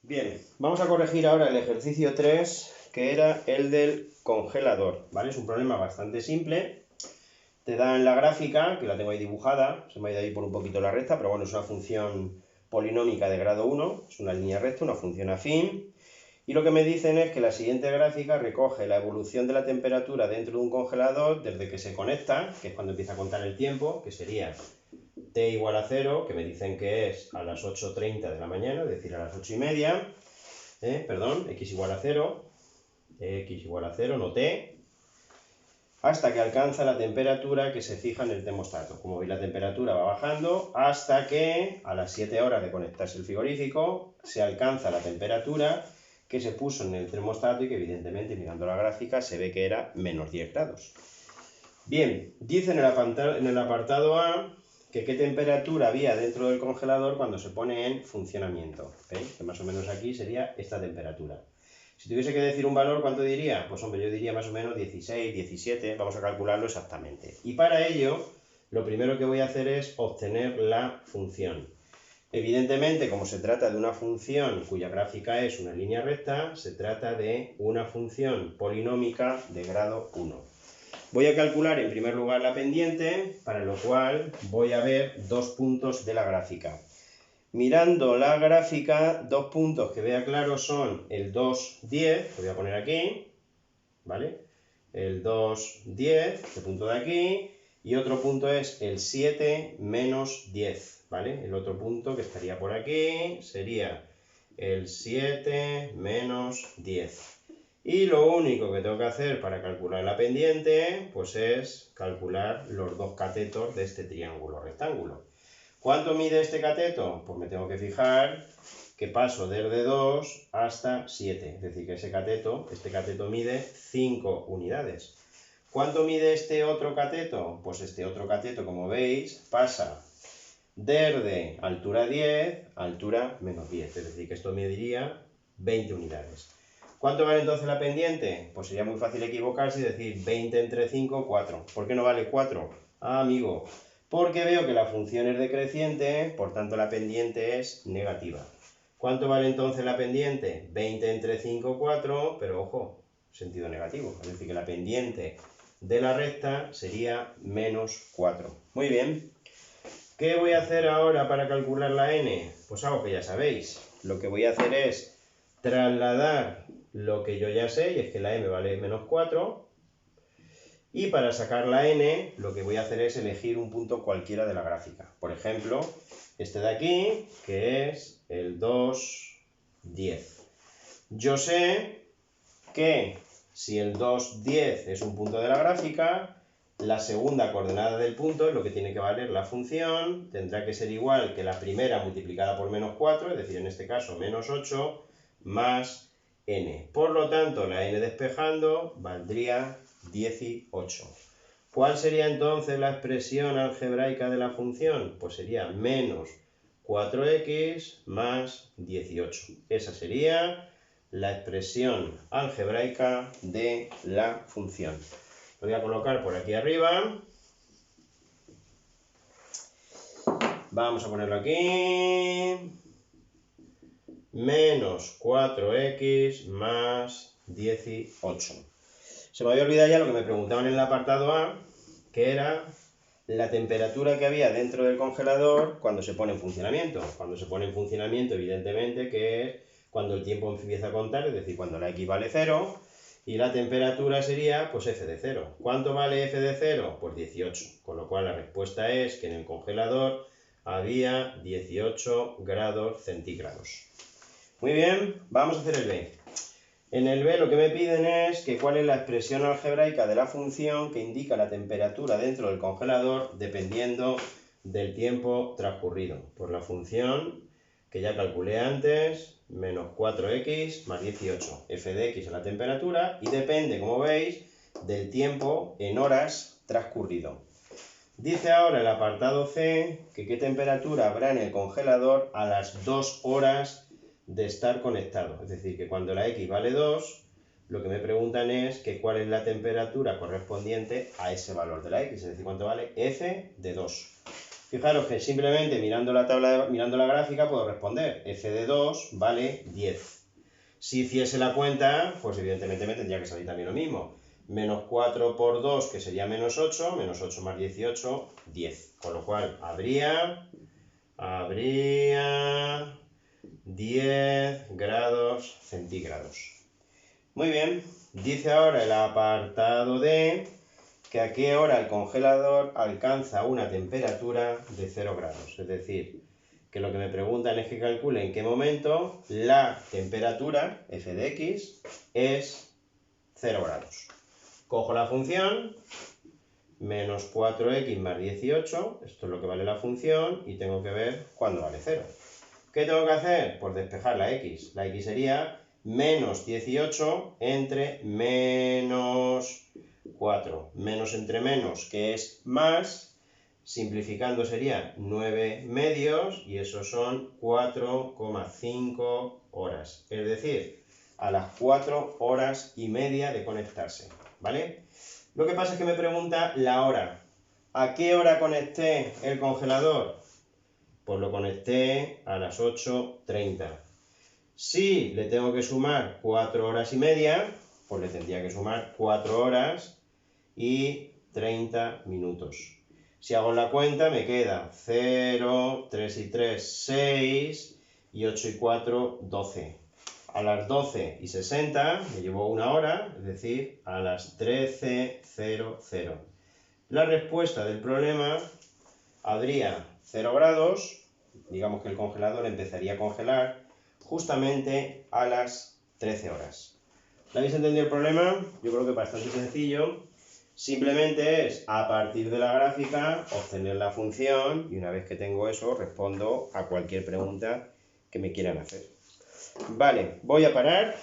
Bien, vamos a corregir ahora el ejercicio 3, que era el del congelador, ¿vale? Es un problema bastante simple. Te dan la gráfica, que la tengo ahí dibujada, se me ha ido ahí por un poquito la recta, pero bueno, es una función polinómica de grado 1, es una línea recta, una función afín, y lo que me dicen es que la siguiente gráfica recoge la evolución de la temperatura dentro de un congelador desde que se conecta, que es cuando empieza a contar el tiempo, que sería t igual a 0, que me dicen que es a las 8:30 de la mañana, es decir, a las 8:30, x igual a 0, x igual a 0, no t, hasta que alcanza la temperatura que se fija en el termostato. Como veis, la temperatura va bajando hasta que a las 7 horas de conectarse el frigorífico se alcanza la temperatura que se puso en el termostato y que evidentemente, mirando la gráfica, se ve que era menos 10 grados. Bien, dice en el apartado A que qué temperatura había dentro del congelador cuando se pone en funcionamiento. ¿Veis? Que más o menos aquí sería esta temperatura. Si tuviese que decir un valor, ¿cuánto diría? Pues hombre, yo diría más o menos 16, 17, vamos a calcularlo exactamente. Y para ello, lo primero que voy a hacer es obtener la función. Evidentemente, como se trata de una función cuya gráfica es una línea recta, se trata de una función polinómica de grado 1. Voy a calcular en primer lugar la pendiente, para lo cual voy a ver dos puntos de la gráfica. Mirando la gráfica, dos puntos que vea claro son el 2, 10, que voy a poner aquí, ¿vale? El 2, 10, este punto de aquí, y otro punto es el 7 menos 10, ¿vale? El otro punto que estaría por aquí sería el 7 menos 10. Y lo único que tengo que hacer para calcular la pendiente, pues es calcular los dos catetos de este triángulo rectángulo. ¿Cuánto mide este cateto? Pues me tengo que fijar que paso desde 2 hasta 7, es decir, que este cateto mide 5 unidades. ¿Cuánto mide este otro cateto? Pues este otro cateto, como veis, pasa desde altura 10 a altura menos 10, es decir, que esto mediría 20 unidades. ¿Cuánto vale entonces la pendiente? Pues sería muy fácil equivocarse y decir 20 entre 5, 4. ¿Por qué no vale 4? Ah, amigo, porque veo que la función es decreciente, por tanto la pendiente es negativa. ¿Cuánto vale entonces la pendiente? 20 entre 5, 4, pero ojo, sentido negativo, es decir, que la pendiente de la recta sería menos 4. Muy bien. ¿Qué voy a hacer ahora para calcular la n? Pues algo que ya sabéis. Lo que voy a hacer es trasladar lo que yo ya sé, y es que la m vale menos 4, y para sacar la n, lo que voy a hacer es elegir un punto cualquiera de la gráfica. Por ejemplo, este de aquí, que es el 2, 10. Yo sé que si el 2, 10 es un punto de la gráfica, la segunda coordenada del punto es lo que tiene que valer la función, tendrá que ser igual que la primera multiplicada por menos 4, es decir, en este caso menos 8, más n. Por lo tanto, la n despejando valdría 18. ¿Cuál sería entonces la expresión algebraica de la función? Pues sería menos 4x más 18. Esa sería la expresión algebraica de la función. Lo voy a colocar por aquí arriba. Vamos a ponerlo aquí. Menos 4x más 18. Se me había olvidado ya lo que me preguntaban en el apartado A, que era la temperatura que había dentro del congelador cuando se pone en funcionamiento. Cuando se pone en funcionamiento, evidentemente, que es cuando el tiempo empieza a contar, es decir, cuando la x vale 0, y la temperatura sería, pues, f de 0. ¿Cuánto vale f de 0? Pues 18. Con lo cual la respuesta es que en el congelador había 18 grados centígrados. Muy bien, vamos a hacer el B. En el B lo que me piden es que cuál es la expresión algebraica de la función que indica la temperatura dentro del congelador dependiendo del tiempo transcurrido. Pues la función que ya calculé antes, menos 4x más 18. F de x es la temperatura y depende, como veis, del tiempo en horas transcurrido. Dice ahora el apartado C que qué temperatura habrá en el congelador a las 2 horas de estar conectado. Es decir, que cuando la x vale 2, lo que me preguntan es que cuál es la temperatura correspondiente a ese valor de la x. Es decir, cuánto vale f de 2. Fijaros que simplemente mirando la tabla, mirando la gráfica puedo responder f de 2 vale 10. Si hiciese la cuenta, pues evidentemente me tendría que salir también lo mismo. Menos 4 por 2, que sería menos 8 más 18, 10. Con lo cual habría 10 grados centígrados. Muy bien, dice ahora el apartado D que a qué hora el congelador alcanza una temperatura de 0 grados. Es decir, que lo que me preguntan es que calcule en qué momento la temperatura, f de x, es 0 grados. Cojo la función, menos 4x más 18, esto es lo que vale la función, y tengo que ver cuándo vale 0. ¿Qué tengo que hacer? Pues despejar la x. La x sería menos 18 entre menos 4. Menos entre menos, que es más, simplificando sería 9 medios, y eso son 4,5 horas. Es decir, a las 4 horas y media de conectarse, ¿vale? Lo que pasa es que me pregunta la hora. ¿A qué hora conecté el congelador? Pues lo conecté a las 8:30. Si le tengo que sumar 4 horas y media, pues le tendría que sumar 4 horas y 30 minutos. Si hago la cuenta me queda 0, 3 y 3, 6 y 8 y 4, 12. A las 12:60 me llevó una hora, es decir, a las 13:00. La respuesta del problema habría 0 grados, digamos que el congelador empezaría a congelar justamente a las 13 horas. ¿No habéis entendido el problema? Yo creo que bastante sencillo. Simplemente es, a partir de la gráfica, obtener la función y una vez que tengo eso, respondo a cualquier pregunta que me quieran hacer. Vale, voy a parar.